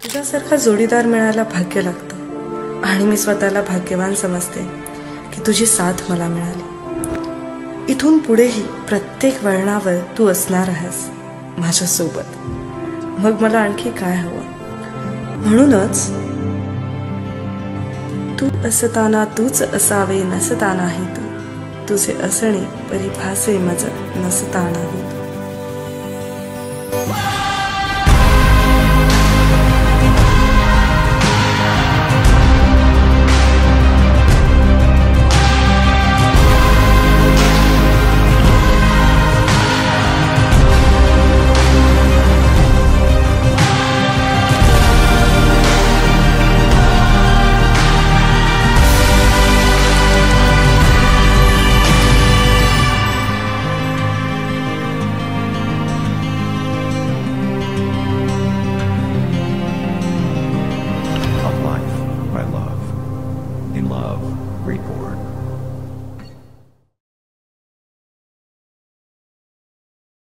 तुझ्यासारखा जोडीदार मिळायला भाग्य लागतं आणि मी स्वतःला भाग्यवान समजते की तुझी साथ मला मिळाली. इथून पुढेही प्रत्येक वळणावर तू असणार आहेस माझ्यासोबत. मग मला आणखी काय हवं? म्हणूनच तू असताना तूच असावे, नसतानाही तू. तुझे असणे परिभासे मज नसतानाही तू. In Love, Reborn.